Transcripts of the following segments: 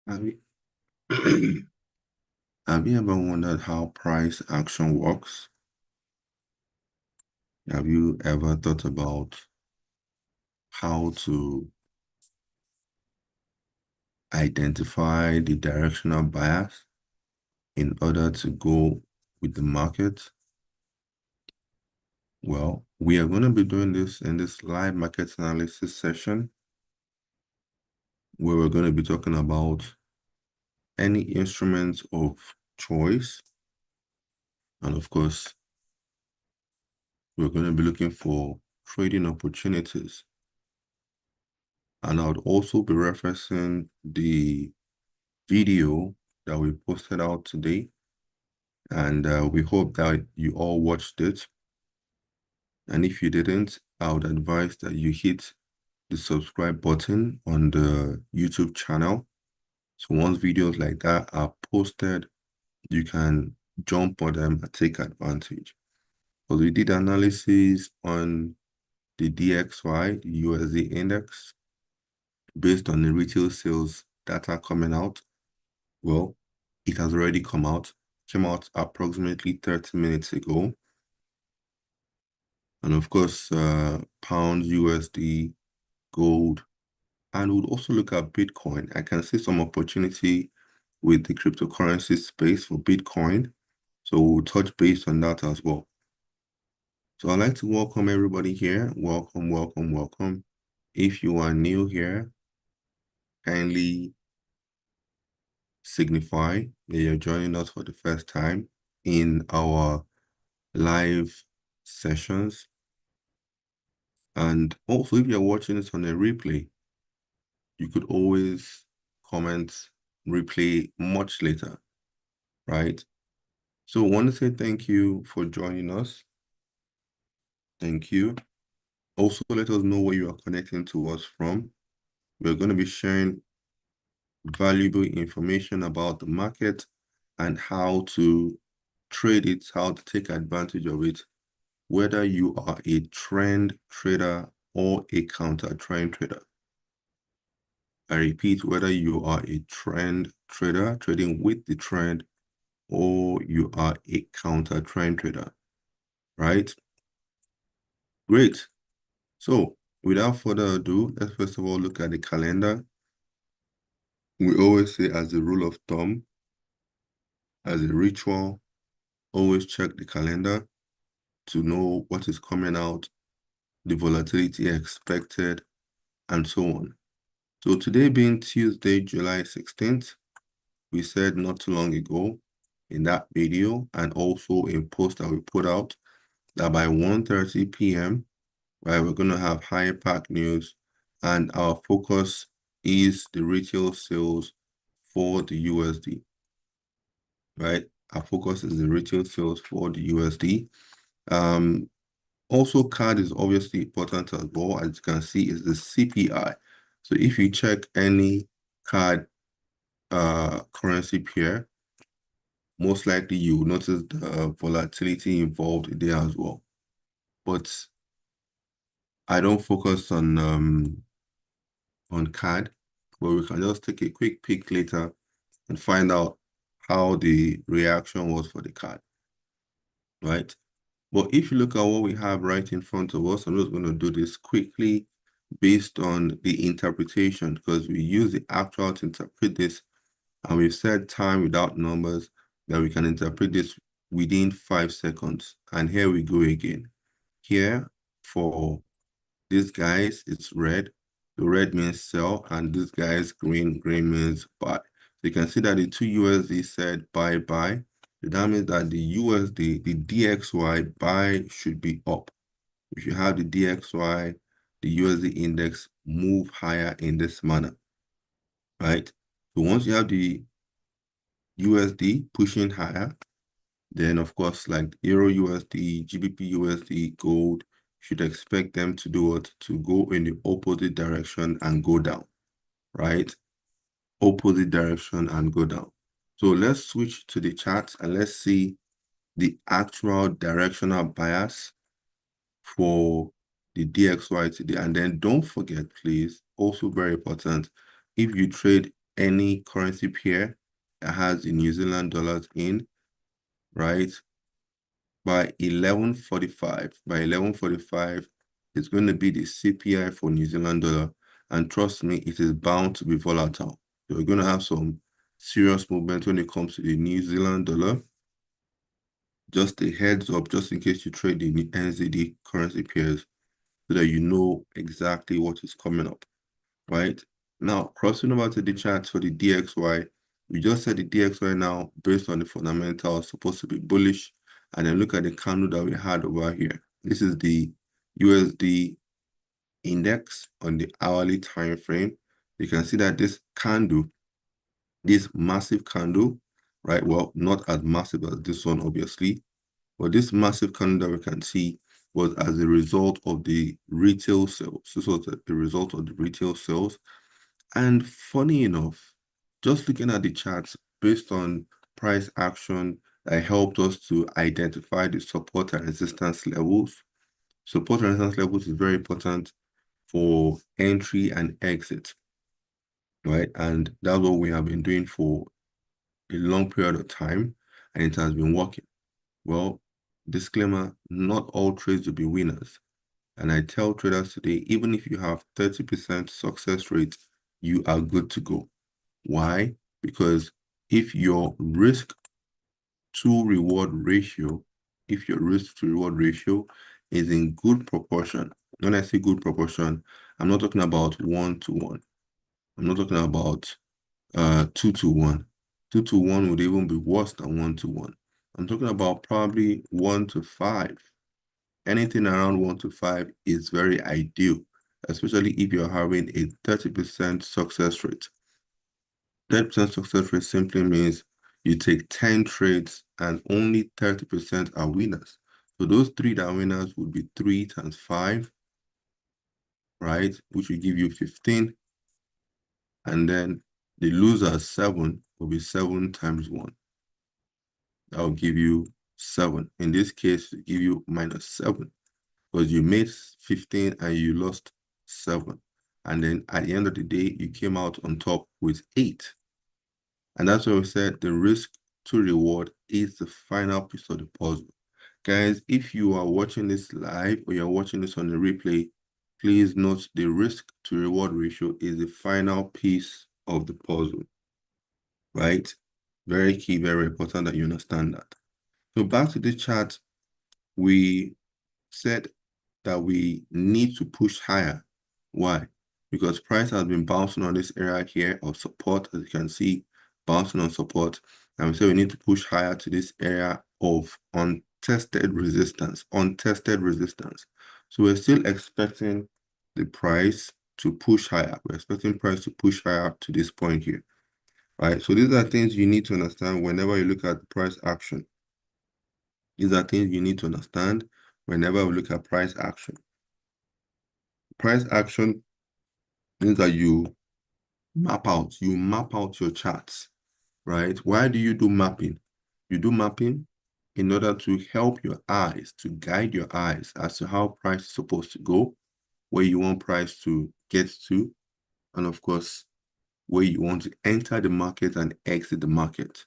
Have you, have you ever wondered how price action works? Have you ever thought about how to identify the directional bias in order to go with the market? Well, we are going to be doing this in this live market analysis session, where we're going to be talking about any instruments of choice. And of course, we're going to be looking for trading opportunities. And I would also be referencing the video that we posted out today. And we hope that you all watched it. And if you didn't, I would advise that you hit the subscribe button on the YouTube channel. So once videos like that are posted, you can jump on them and take advantage. Because we did analysis on the DXY, the USD index, based on the retail sales data coming out. Well, it has already came out approximately 30 minutes ago. And of course, pound, USD, gold, and we'll also look at Bitcoin. I can see some opportunity with the cryptocurrency space for Bitcoin. So we'll touch base on that as well. So I'd like to welcome everybody here. Welcome, welcome, welcome. If you are new here, kindly signify that you're joining us for the first time in our live sessions. And also, if you're watching this on a replay, you could always comment replay much later, right? So I want to say thank you for joining us. Thank you. Also, let us know where you are connecting to us from. We're going to be sharing valuable information about the market and how to trade it, how to take advantage of it, whether you are a trend trader or a counter trend trader. I repeat, whether you are a trend trader trading with the trend or you are a counter trend trader, right? Great. So without further ado, let's first of all look at the calendar. We always say, as a rule of thumb, as a ritual, always check the calendar to know what is coming out, the volatility expected, and so on. So today being Tuesday, July 16th, we said not too long ago in that video and also in post that we put out that by 1:30 p.m., right, we're going to have high impact news, and our focus is the retail sales for the USD, right? Our focus is the retail sales for the USD. Also, CAD is obviously important as well. As you can see, is the CPI. So if you check any CAD currency pair, most likely you will notice the volatility involved there as well. But I don't focus on CAD, but we can just take a quick peek later and find out how the reaction was for the CAD, right? But if you look at what we have right in front of us, I'm just going to do this quickly based on the interpretation, because we use the actual to interpret this, and we've said time without numbers, that we can interpret this within 5 seconds. And here we go again. Here, for these guys, it's red. The red means sell, and this guy's green means buy. So you can see that the two USD said buy. So that means that the USD, the DXY buy should be up. If you have the DXY, the USD index move higher in this manner, right? So once you have the USD pushing higher, then of course, like Euro USD, GBP USD, gold, should expect them to do what? To go in the opposite direction and go down, right? Opposite direction and go down. So let's switch to the chart and let's see the actual directional bias for the DXY today. And then don't forget, please, also very important, if you trade any currency pair that has the New Zealand dollars in, right? By 11:45, it's going to be the CPI for New Zealand dollar. And trust me, it is bound to be volatile. So we're going to have some serious movement when it comes to the New Zealand dollar. Just a heads up, just in case you trade the NZD currency pairs, so that you know exactly what is coming up, right? Now, crossing over to the charts for the DXY, we just said the DXY now, based on the fundamentals, supposed to be bullish. And then look at the candle that we had over here. This is the USD index on the hourly time frame. You can see that this candle, this massive candle, right? Well, not as massive as this one, obviously, but this massive candle that we can see was as a result of the retail sales. This was the result of the retail sales. And funny enough, just looking at the charts based on price action that helped us to identify the support and resistance levels. Support and resistance levels is very important for entry and exit, right? And that's what we have been doing for a long period of time, and it has been working. Well, disclaimer, not all trades will be winners. And I tell traders today, even if you have 30% success rate, you are good to go. Why? Because if your risk to reward ratio, is in good proportion, when I say good proportion, I'm not talking about 1-to-1. I'm not talking about 2-to-1. 2-to-1 would even be worse than 1-to-1. I'm talking about probably 1-to-5. Anything around 1-to-5 is very ideal, especially if you're having a 30% success rate. 30% success rate simply means you take 10 trades and only 30% are winners. So those 3 that are winners would be 3 times 5, right? Which will give you 15. And then the loser 7 will be 7 times 1. That will give you 7. In this case, it will give you -7. Because you made 15 and you lost 7. And then at the end of the day, you came out on top with 8. And that's why we said the risk to reward is the final piece of the puzzle. Guys, if you are watching this live or you're watching this on the replay, please note the risk to reward ratio is the final piece of the puzzle, right? Very key, very important that you understand that. So back to the chart, we said that we need to push higher. Why? Because price has been bouncing on this area here of support, as you can see, bouncing on support. And we say we need to push higher to this area of untested resistance. So we're still expecting the price to push higher. We're expecting price to push higher to this point here, right? So these are things you need to understand whenever you look at price action. These are things you need to understand whenever we look at price action. Price action means that you map out your charts, right? Why do you do mapping? You do mapping in order to help your eyes, to guide your eyes as to how price is supposed to go, where you want price to get to, and of course, where you want to enter the market and exit the market.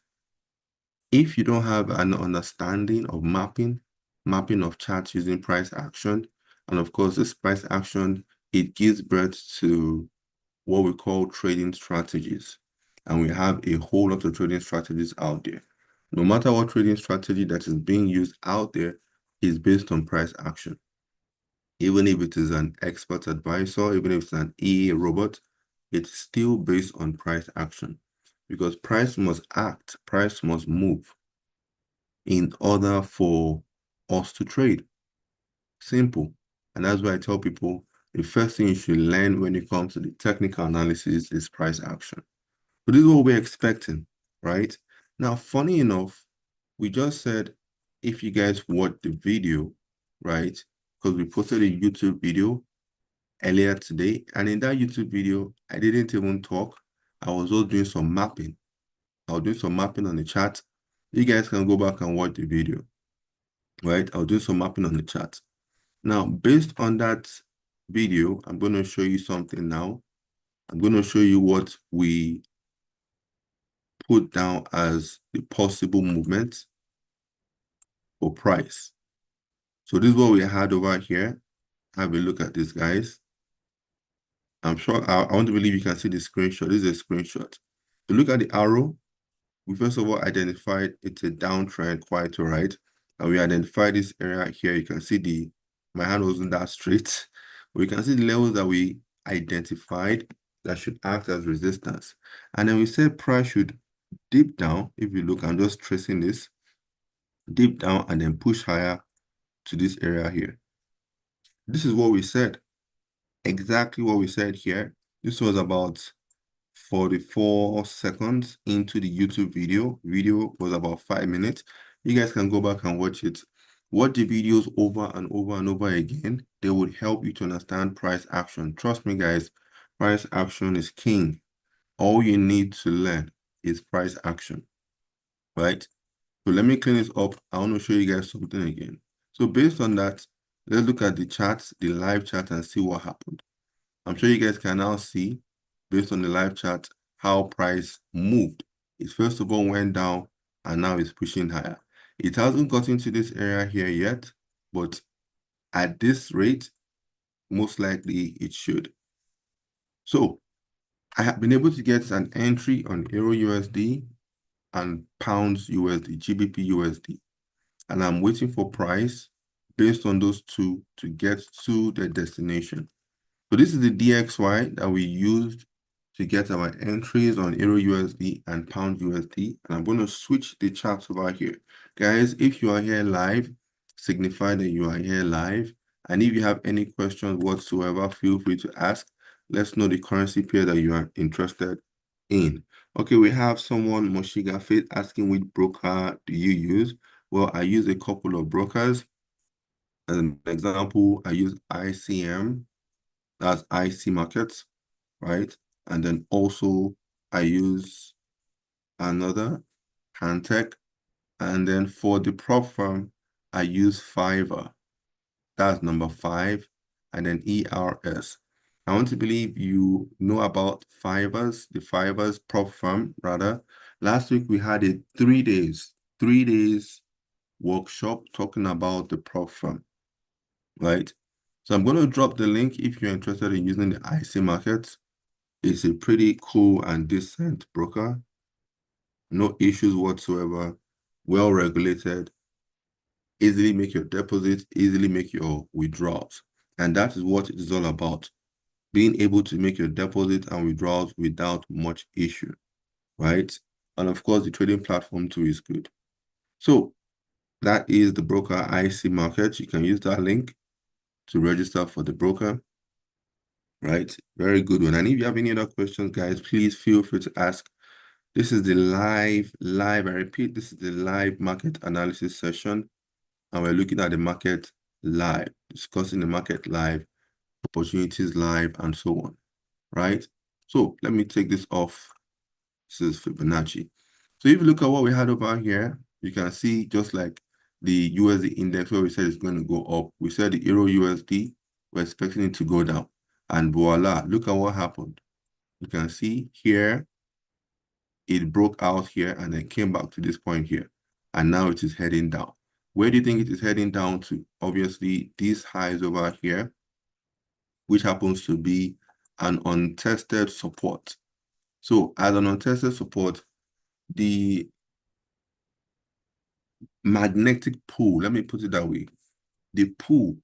If you don't have an understanding of mapping of charts using price action, and of course, this price action, it gives birth to what we call trading strategies. And we have a whole lot of trading strategies out there. No matter what trading strategy that is being used out there is based on price action. Even if it is an expert advisor, even if it's an EA robot, it's still based on price action. Because price must act, price must move in order for us to trade. Simple. And that's why I tell people the first thing you should learn when it comes to the technical analysis is price action. But this is what we're expecting, right? Now, funny enough, we just said if you guys watch the video, right? Because we posted a YouTube video earlier today. And in that YouTube video, I didn't even talk. I was just doing some mapping. I was doing some mapping on the chat. You guys can go back and watch the video, right? I'll do some mapping on the chat. Now, based on that video, I'm going to show you something now. I'm going to show you what we put down as the possible movement for price. So this is what we had over here. Have a look at this, guys. I'm sure I want to believe you can see the screenshot. This is a screenshot. So look at the arrow. We first of all identified it's a downtrend quite all right. And we identified this area here. You can see my hand wasn't that straight. But you can see the levels that we identified that should act as resistance. And then we said price should dip down. If you look, I'm just tracing this, dip down and then push higher to this area here. This is what we said. Exactly what we said here. This was about 44 seconds into the YouTube video. Video was about 5 minutes. You guys can go back and watch it. Watch the videos over and over and over again. They would help you to understand price action. Trust me, guys, price action is king. All you need to learn is price action, right? So let me clean this up. I want to show you guys something again. So based on that, let's look at the charts, the live chart, and see what happened. I'm sure you guys can now see, based on the live chart, how price moved. It first of all went down and now it's pushing higher. It hasn't gotten to this area here yet, but at this rate, most likely it should. So I have been able to get an entry on Euro USD and Pounds USD, GBP USD. And I'm waiting for price based on those two to get to the destination. So this is the DXY that we used to get our entries on Euro USD and Pound USD. And I'm going to switch the charts over here. Guys, if you are here live, signify that you are here live. And if you have any questions whatsoever, feel free to ask. Let's know the currency pair that you are interested in. Okay, we have someone, Moshiga Faith, asking which broker do you use? Well, I use a couple of brokers. As an example, I use ICM, that's IC Markets, right? And then also I use another, Cantech. And then for the prop firm, I use Fiverr. That's number 5. And then ERS. I want to believe you know about Fiverr's, the Fiverr's prop firm, rather. Last week we had a 3 days workshop talking about the prop firm, right? So I'm going to drop the link if you're interested in using the IC Markets. It's a pretty cool and decent broker. No issues whatsoever. Well regulated. Easily make your deposits, easily make your withdrawals. And that is what it is all about. Being able to make your deposits and withdrawals without much issue, right? And of course, the trading platform too is good. So that is the broker IC Markets. You can use that link to register for the broker, right? Very good one. And if you have any other questions, guys, please feel free to ask. This is the live, I repeat, this is the live market analysis session. And we're looking at the market live, discussing the market live, opportunities live, and so on, right? So let me take this off. This is Fibonacci. So if you look at what we had over here, you can see just like the USD index where we said it's going to go up. We said the Euro USD, we're expecting it to go down. And voila, look at what happened. You can see here, it broke out here and then came back to this point here. And now it is heading down. Where do you think it is heading down to? Obviously, these highs over here, which happens to be an untested support. So as an untested support, the magnetic pull, let me put it that way, the pull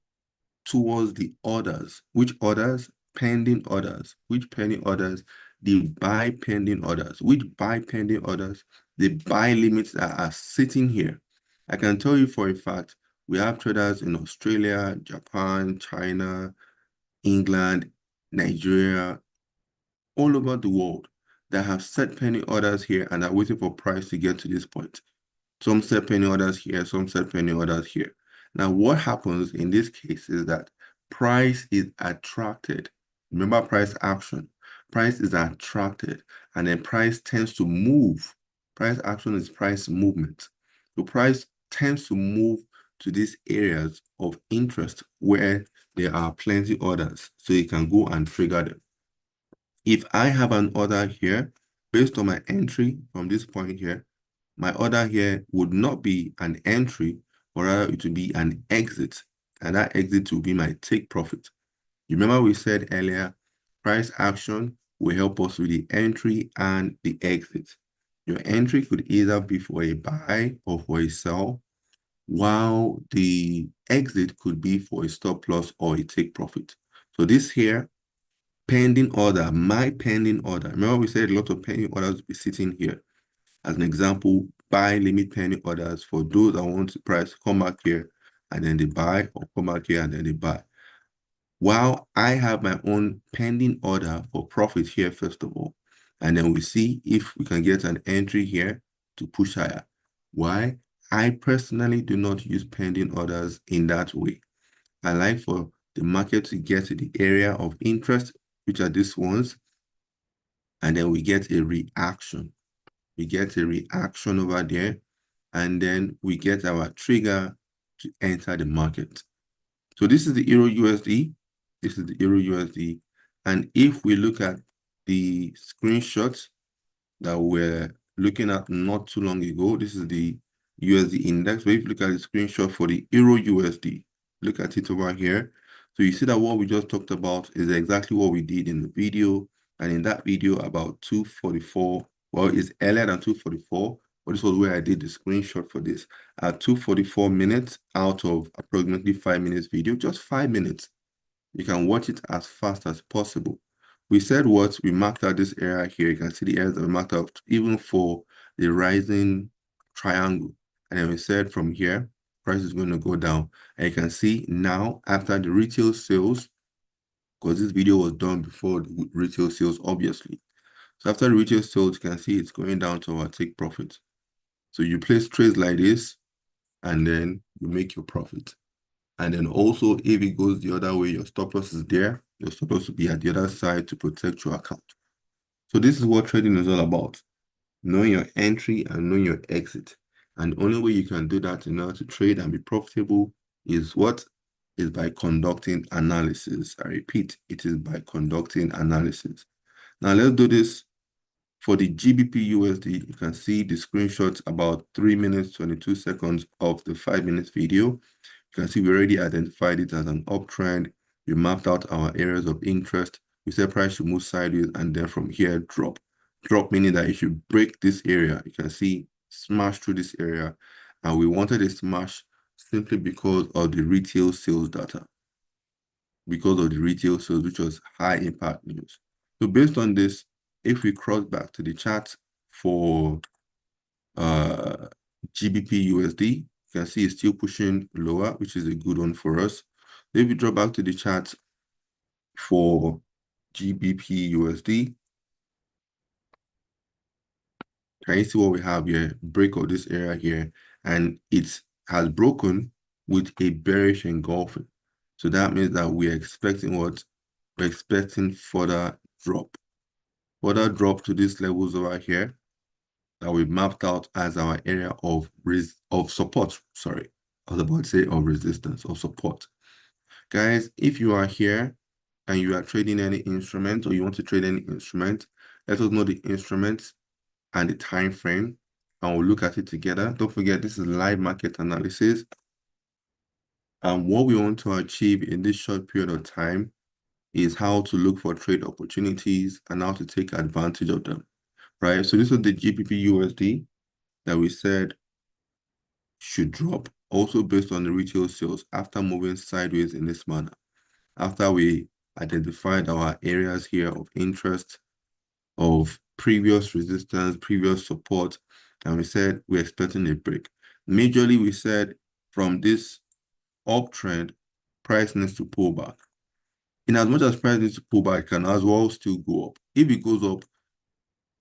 towards the orders. Which orders? Pending orders. Which pending orders? The buy pending orders. Which buy pending orders? The buy limits that are sitting here. I can tell you for a fact, we have traders in Australia, Japan, China, England, Nigeria, all over the world that have set pending orders here and are waiting for price to get to this point. Some set pending orders here, some set pending orders here. Now, what happens in this case is that price is attracted. Remember price action. Price is attracted, and then price tends to move. Price action is price movement. So price tends to move to these areas of interest where there are plenty orders, so you can go and trigger them. If I have an order here based on my entry from this point here, my order here would not be an entry, but rather it would be an exit. And that exit will be my take profit. You remember we said earlier, price action will help us with the entry and the exit. Your entry could either be for a buy or for a sell, while the exit could be for a stop loss or a take profit. So this here, pending order, my pending order. Remember we said a lot of pending orders will be sitting here. As an example, buy limit pending orders for those that want the price to come back here and then they buy, or come back here and then they buy. While I have my own pending order for profit here, first of all, and then we see if we can get an entry here to push higher. Why? I personally do not use pending orders in that way. I like for the market to get to the area of interest, which are these ones, and then we get a reaction. We get a reaction over there, and then we get our trigger to enter the market. So this is the Euro USD. This is the Euro USD. And if we look at the screenshots that we're looking at not too long ago, this is the USD index. But if you look at the screenshot for the Euro USD, look at it over here. So you see that what we just talked about is exactly what we did in the video. And in that video about 2:44, well, it's earlier than 2:44, but this was where I did the screenshot for this. At 2:44 minutes out of approximately 5 minutes video, just 5 minutes. You can watch it as fast as possible. We said what? We marked out this area here. You can see the areas that we marked out even for the rising triangle. And then we said from here, price is going to go down. And you can see now after the retail sales, because this video was done before the retail sales, obviously. So after the retail sales, you can see it's going down to our take profit. So you place trades like this, and then you make your profit. And then also, if it goes the other way, your stop loss is there. Your stop loss will be at the other side to protect your account. So this is what trading is all about. Knowing your entry and knowing your exit. And the only way you can do that in order to trade and be profitable is what? Is by conducting analysis. I repeat, it is by conducting analysis. Now let's do this for the GBP USD. You can see the screenshots about 3 minutes, 22 seconds of the 5 minutes video. You can see we already identified it as an uptrend. We mapped out our areas of interest. We said price should move sideways and then from here drop. Drop meaning that it should break this area. You can see smash through this area. And we wanted a smash simply because of the retail sales data. Because of the retail sales, which was high impact news. So based on this, if we cross back to the chart for GBP USD, you can see it's still pushing lower, which is a good one for us. If we drop back to the chart for GBP USD, can you see what we have here? Break of this area here, and it has broken with a bearish engulfing. So that means that we're expecting what? We're expecting further drop. Further drop to these levels over here that we mapped out as our area of support. Sorry, I was about to say of resistance or support. Guys, if you are here and you are trading any instrument or you want to trade any instrument, let us know the instruments and the time frame, and we'll look at it together. Don't forget, this is live market analysis. And what we want to achieve in this short period of time is how to look for trade opportunities and how to take advantage of them, right? So this is the GBP USD that we said should drop, also based on the retail sales after moving sideways in this manner. After we identified our areas here of interest, of previous resistance, previous support, and we said we're expecting a break. Majorly, we said from this uptrend, price needs to pull back. In as much as price needs to pull back, it can as well still go up. If it goes up,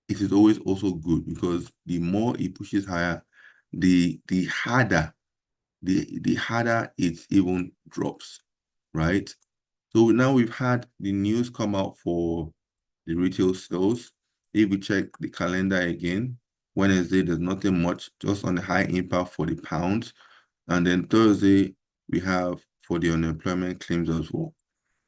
it is always also good because the more it pushes higher, the harder it even drops, right? So now we've had the news come out for the retail sales. If we check the calendar again, Wednesday, there's nothing much, just on the high impact for the pounds. And then Thursday, we have for the unemployment claims as well.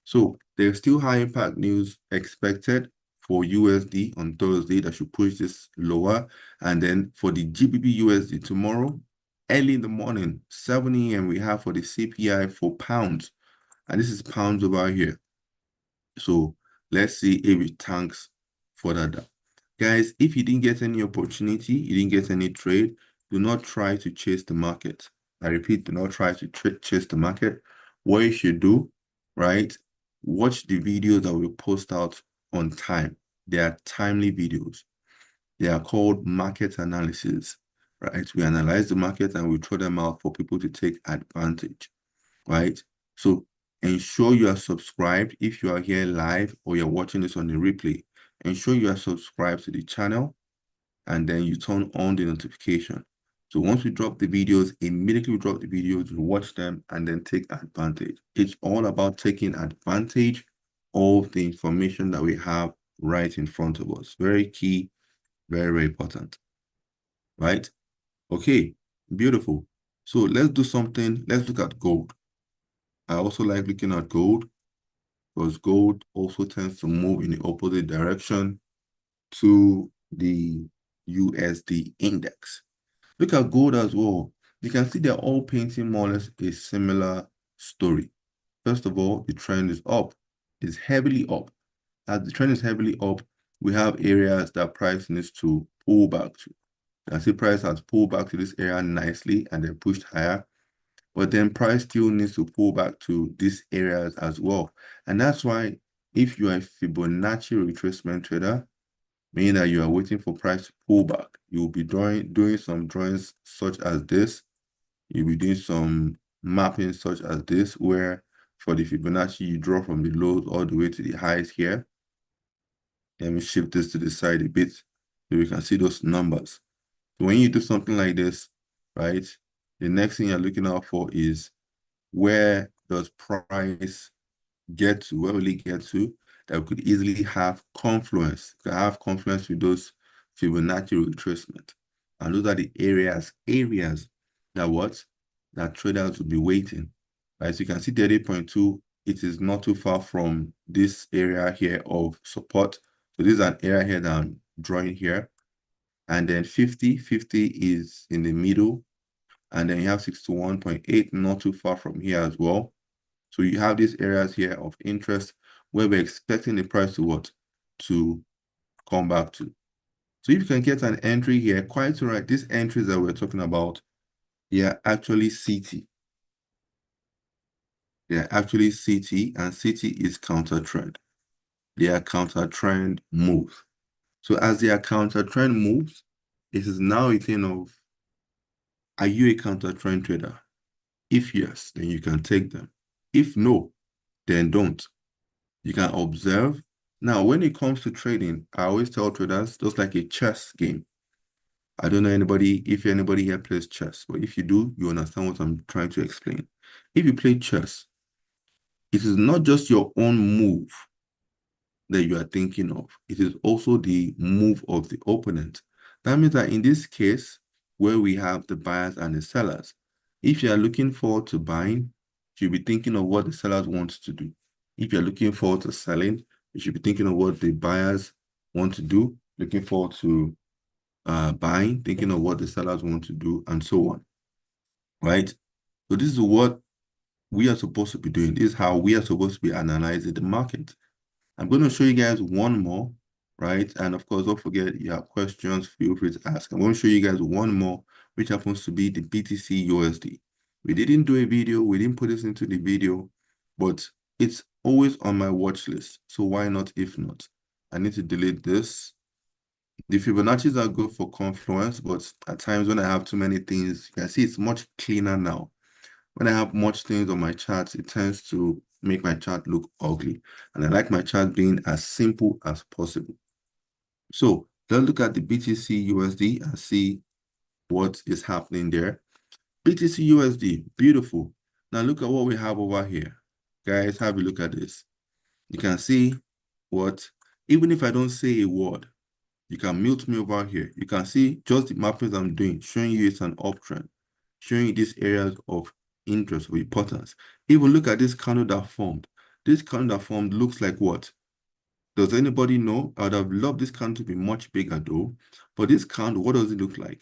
So there's still high impact news expected for USD on Thursday that should push this lower. And then for the GBP USD tomorrow, early in the morning, 7 a.m., we have for the CPI for pounds. And this is pounds over here. So let's see if it tanks further down. Guys, if you didn't get any opportunity, you didn't get any trade, do not try to chase the market. I repeat, do not try to chase the market. What you should do, right? Watch the videos that we post out on time. They are timely videos. They are called market analysis, right? We analyze the market and we throw them out for people to take advantage, right? So ensure you are subscribed if you are here live or you're watching this on the replay. Ensure you are subscribed to the channel and then you turn on the notification. So once we drop the videos, immediately we drop the videos, we watch them and then take advantage. It's all about taking advantage of the information that we have right in front of us. Very key, very, very important, right? Okay, beautiful. So let's do something. Let's look at gold. I also like looking at gold because gold also tends to move in the opposite direction to the USD index. Look at gold as well. You can see they're all painting more or less a similar story. First of all, the trend is up. It's heavily up. As the trend is heavily up, we have areas that price needs to pull back to. You can see price has pulled back to this area nicely and then pushed higher. But then price still needs to pull back to these areas as well. And that's why if you are a Fibonacci retracement trader, meaning that you are waiting for price to pull back, you will be doing some drawings such as this. You'll be doing some mapping such as this, where for the Fibonacci, you draw from the lows all the way to the highs here. Let me shift this to the side a bit so we can see those numbers. So when you do something like this, right, the next thing you're looking out for is where does price get to, where will it get to, that we could easily have confluence. We could have confluence with those Fibonacci retracement. And those are the areas that traders will be waiting. Right, so you can see 38.2, it is not too far from this area here of support. So this is an area here that I'm drawing here. And then 50 is in the middle. And then you have 61.8, not too far from here as well. So you have these areas here of interest where we're expecting the price to what? To come back to. So if you can get an entry here, quite right, these entries that we're talking about, they are actually CT. They are actually CT, and CT is counter trend. They are counter trend moves. So as they are counter trend moves, it is now a thing of, are you a counter trend trader? If yes, then you can take them. If no, then don't. You can observe. Now, when it comes to trading, I always tell traders, just like a chess game. I don't know if anybody here plays chess, but if you do, you understand what I'm trying to explain. If you play chess, it is not just your own move that you are thinking of. It is also the move of the opponent. That means that in this case, where we have the buyers and the sellers, if you are looking forward to buying, you should be thinking of what the sellers want to do. If you're looking forward to selling, you should be thinking of what the buyers want to do, looking forward to buying, thinking of what the sellers want to do, and so on, right? So this is what we are supposed to be doing. This is how we are supposed to be analyzing the market. I'm going to show you guys one more, right? And of course, don't forget, you have questions, feel free to ask. I'm going to show you guys one more, which happens to be the BTC USD. We didn't do a video, we didn't put this into the video, but it's always on my watch list. So why not if not? I need to delete this. The Fibonacci's are good for confluence, but at times when I have too many things, you can see it's much cleaner now. When I have much things on my charts, it tends to make my chart look ugly. And I like my chart being as simple as possible. So let's look at the BTC USD and see what is happening there. BTC USD, beautiful. Now look at what we have over here. Guys, have a look at this. You can see what, even if I don't say a word, you can mute me over here. You can see just the mappings I'm doing, showing you it's an uptrend, showing you these areas of interest or importance. Even look at this candle that formed. This candle that formed looks like what? Does anybody know? I would have loved this candle to be much bigger though. But this candle, what does it look like?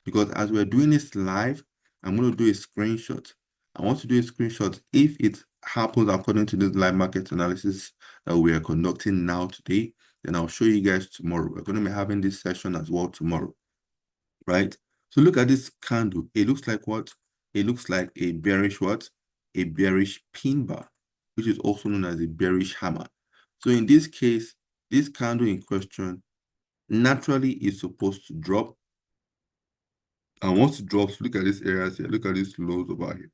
Because as we're doing this live, I'm going to do a screenshot. I want to do a screenshot if it happens according to this live market analysis that we are conducting now today. Then I'll show you guys tomorrow. We're going to be having this session as well tomorrow, right? So look at this candle. It looks like what? It looks like a bearish what? A bearish pin bar, which is also known as a bearish hammer. So in this case, this candle in question naturally is supposed to drop. And once it drops, look at these areas here. Look at these lows over here.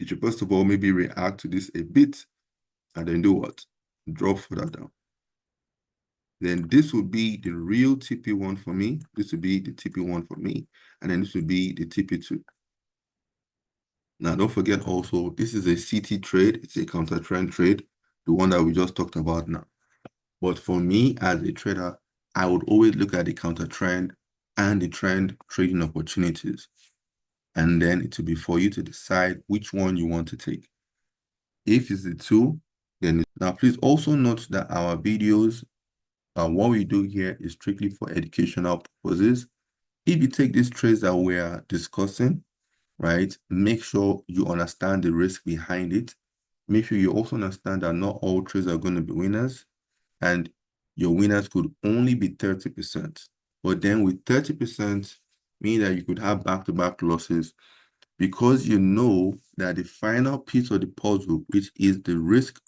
It should first of all maybe react to this a bit and then do what? Drop further down. Then this would be the real TP1 for me. This would be the TP1 for me. And then this would be the TP2. Now, don't forget also, this is a CT trade. It's a counter trend trade, the one that we just talked about now. But for me as a trader, I would always look at the counter trend and the trend trading opportunities. And then it will be for you to decide which one you want to take. If it's the two, then now please also note that our videos, what we do here is strictly for educational purposes. If you take these trades that we are discussing, right, make sure you understand the risk behind it. Make sure you also understand that not all trades are going to be winners, and your winners could only be 30%. But then with 30%, meaning that you could have back-to-back losses, because you know that the final piece of the puzzle, which is the risk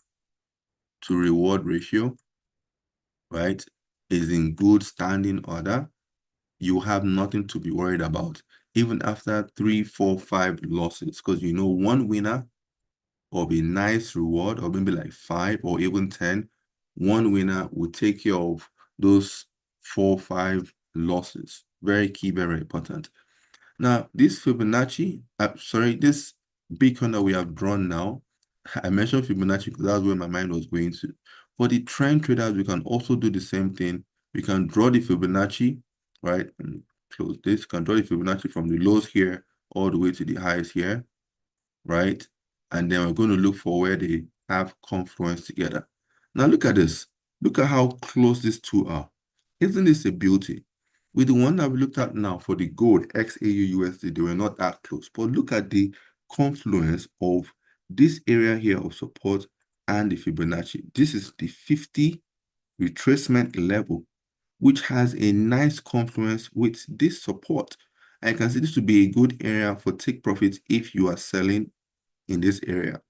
to reward ratio, right, is in good standing order, you have nothing to be worried about, even after 3, 4, 5 losses, because you know one winner of a nice reward, or maybe like 5 or even 10, one winner will take care of those 4, 5 losses. Very key, very important. Now, this Fibonacci, this beacon that we have drawn now, I mentioned Fibonacci because that's where my mind was going to. For the trend traders, we can also do the same thing. We can draw the Fibonacci, right? And close this. We can draw the Fibonacci from the lows here all the way to the highs here, right? And then we're going to look for where they have confluence together. Now look at this. Look at how close these two are. Isn't this a beauty? With the one that we looked at now for the gold XAU USD, they were not that close. But look at the confluence of this area here of support and the Fibonacci. This is the 50 retracement level, which has a nice confluence with this support. I can see this to be a good area for take profits if you are selling in this area.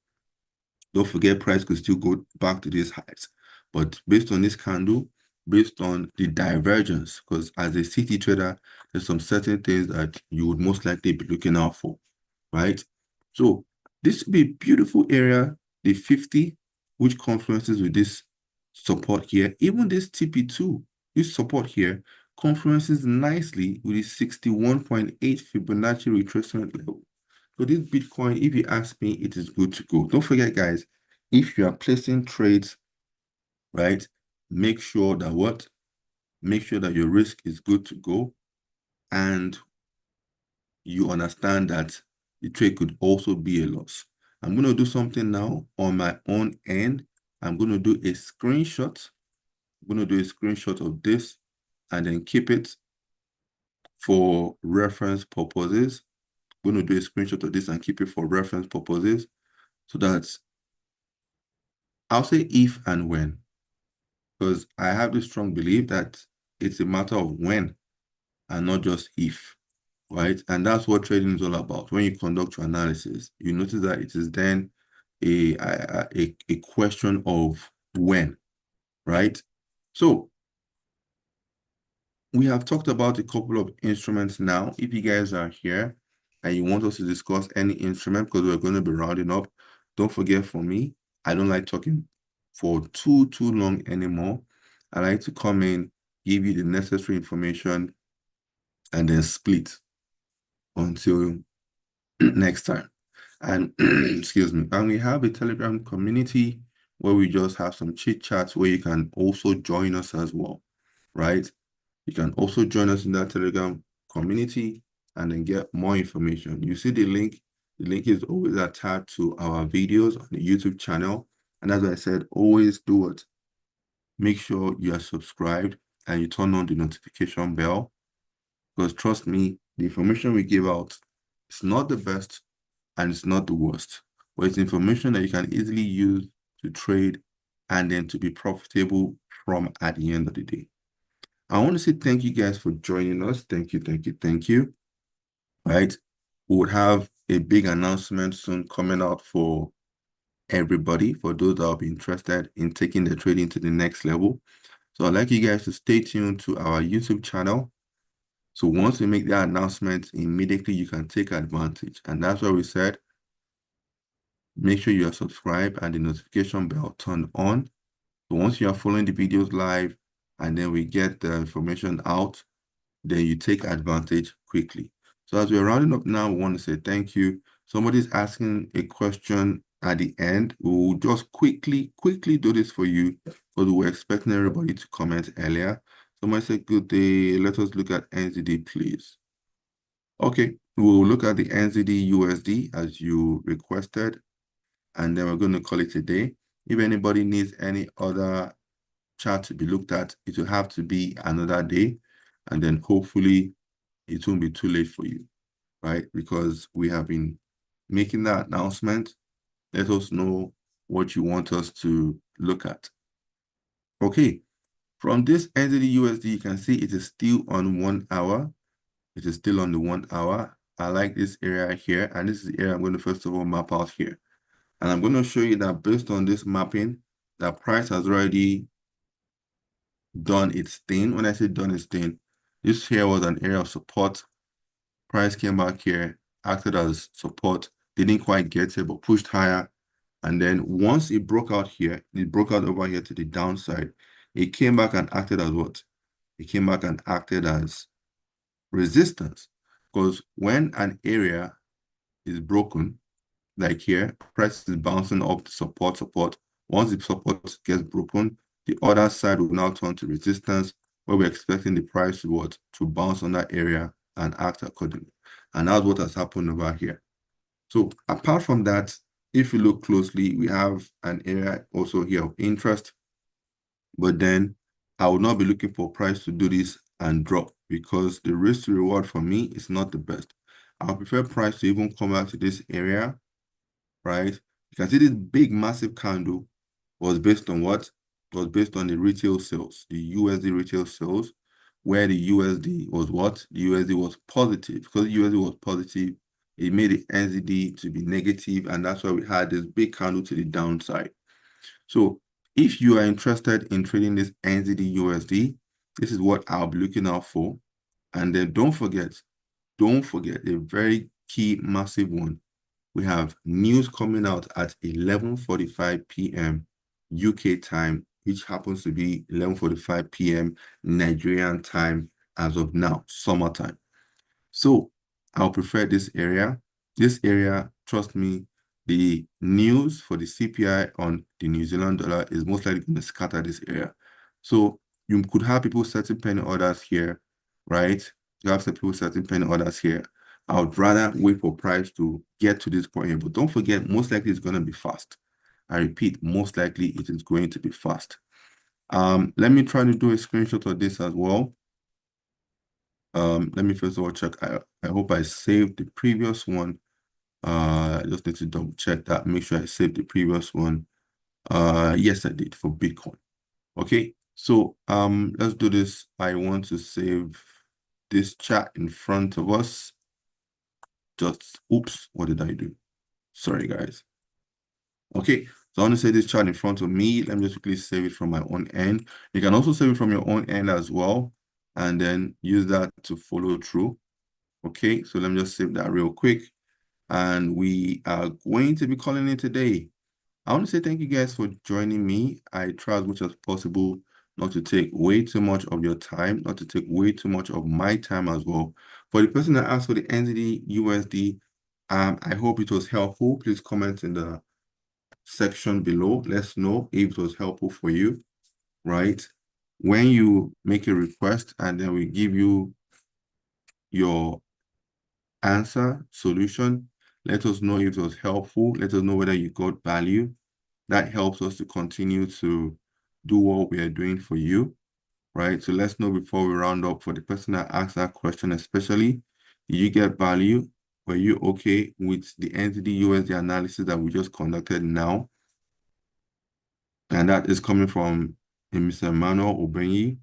Don't forget, price could still go back to these highs. But based on this candle, based on the divergence, because as a CT trader, there's some certain things that you would most likely be looking out for, right? So this would be a beautiful area, the 50, which confluences with this support here. Even this TP2, this support here, confluences nicely with the 61.8 Fibonacci retracement level. So this Bitcoin, if you ask me, it is good to go. Don't forget, guys, if you are placing trades, right, make sure that what? Make sure that your risk is good to go, and you understand that the trade could also be a loss. I'm going to do something now on my own end. I'm going to do a screenshot. I'm going to do a screenshot of this and then keep it for reference purposes. I'm going to do a screenshot of this and keep it for reference purposes, so that I'll say if and when, because I have this strong belief that it's a matter of when and not just if, right? And that's what trading is all about. When you conduct your analysis, you notice that it is then a question of when, right? So we have talked about a couple of instruments now. If you guys are here and you want us to discuss any instrument, because we're going to be rounding up, don't forget, for me, I don't like talking for too long anymore. I like to come in, give you the necessary information, and then split until next time. And excuse me. And we have a Telegram community where we just have some chit chats where you can also join us as well, right? You can also join us in that Telegram community and then get more information. You see the link. The link is always attached to our videos on the YouTube channel. And as I said, always do it. make sure you are subscribed and you turn on the notification bell, because trust me, the information we give out is not the best and it's not the worst, but it's information that you can easily use to trade and then to be profitable from at the end of the day. I want to say thank you guys for joining us. Thank you, thank you, thank you. Right? We would have a big announcement soon coming out for everybody, for those that will be interested in taking the trading to the next level. So I'd like you guys to stay tuned to our YouTube channel. So once we make that announcement, immediately you can take advantage. And that's why we said, make sure you are subscribed and the notification bell turned on. So once you are following the videos live and then we get the information out, then you take advantage quickly. So as we're rounding up now, we want to say thank you. Somebody's asking a question at the end. We'll just quickly do this for you because we were expecting everybody to comment earlier. Somebody said, good day. Let us look at NZD, please. Okay, we'll look at the NZD USD as you requested, and then we're going to call it a day. If anybody needs any other chart to be looked at, it will have to be another day, and then hopefully it won't be too late for you, right? Because we have been making that announcement. Let us know what you want us to look at. Okay, from this NZD USD, you can see it is still on 1 hour. It is still on the 1 hour. I like this area here, and this is the area I'm going to first of all map out here. And I'm going to show you that based on this mapping, that price has already done its thing. When I say done its thing, this here was an area of support. Price came back here, acted as support, didn't quite get it, but pushed higher. And then once it broke out here, it broke out over here to the downside. It came back and acted as what? It came back and acted as resistance. Because when an area is broken, like here, price is bouncing up to support. Once the support gets broken, the other side will now turn to resistance, where we're expecting the price to bounce on that area and act accordingly. And that's what has happened over here. So apart from that, if you look closely, we have an area also here of interest, but then I will not be looking for price to do this and drop, because the risk to reward for me is not the best. I prefer price to even come back to this area, right? You can see this big, massive candle was based on what? It was based on the retail sales, the USD retail sales, where the USD was what? The USD was positive. Because the USD was positive, it made the NZD to be negative, and that's why we had this big candle to the downside. So if you are interested in trading this NZD USD, this is what I'll be looking out for. And then don't forget a very key, massive one. We have news coming out at 11:45 p.m. UK time, which happens to be 11:45 p.m. Nigerian time as of now, summertime. So I'll prefer this area. This area, trust me, the news for the CPI on the New Zealand dollar is most likely going to scatter this area. So you could have people setting penny orders here, right? You have some people setting penny orders here. I would rather wait for price to get to this point here. But don't forget, most likely it's going to be fast. I repeat, most likely it is going to be fast. Let me try to do a screenshot of this as well. Let me first of all check. I hope I saved the previous one. I just need to double check that, make sure I saved the previous one. Yes, I did, for Bitcoin. Okay, so let's do this. I want to save this chat in front of us. Just, oops, what did I do? Sorry, guys. Okay, so I want to save this chart in front of me. Let me just quickly save it from my own end. You can also save it from your own end as well, and then use that to follow through. Okay, so let me just save that real quick. And we are going to be calling it today. I want to say thank you guys for joining me. I try as much as possible not to take way too much of your time, not to take way too much of my time as well. For the person that asked for the NZD USD, I hope it was helpful. Please comment in the section below. Let's know if it was helpful for you, right? When you make a request and then we give you your answer, solution, let us know if it was helpful. Let us know whether you got value. That helps us to continue to do what we are doing for you, right? So let's know before we round up, for the person that asked that question, especially, did you get value? Were you okay with the entity USD analysis that we just conducted now? And that is coming from Mr. Emmanuel Obenyi.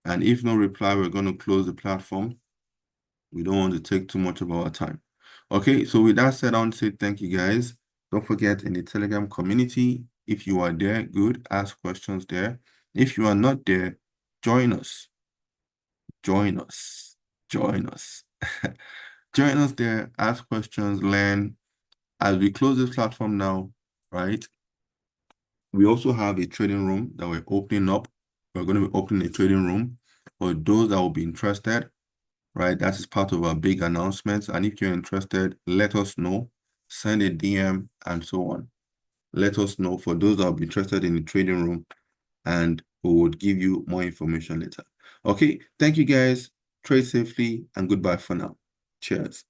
And if no reply, we're going to close the platform. We don't want to take too much of our time. Okay, so with that said, I want to say thank you guys. Don't forget, in the Telegram community, if you are there, good, ask questions there. If you are not there, join us. Join us. Join us. Join us there, ask questions, learn. As we close this platform now, right? We also have a trading room that we're opening up. We're going to be opening a trading room for those that will be interested, right? That is part of our big announcements. And if you're interested, let us know, send a DM and so on. Let us know for those that will be interested in the trading room, and we would give you more information later. Okay, thank you guys. Trade safely and goodbye for now. Cheers.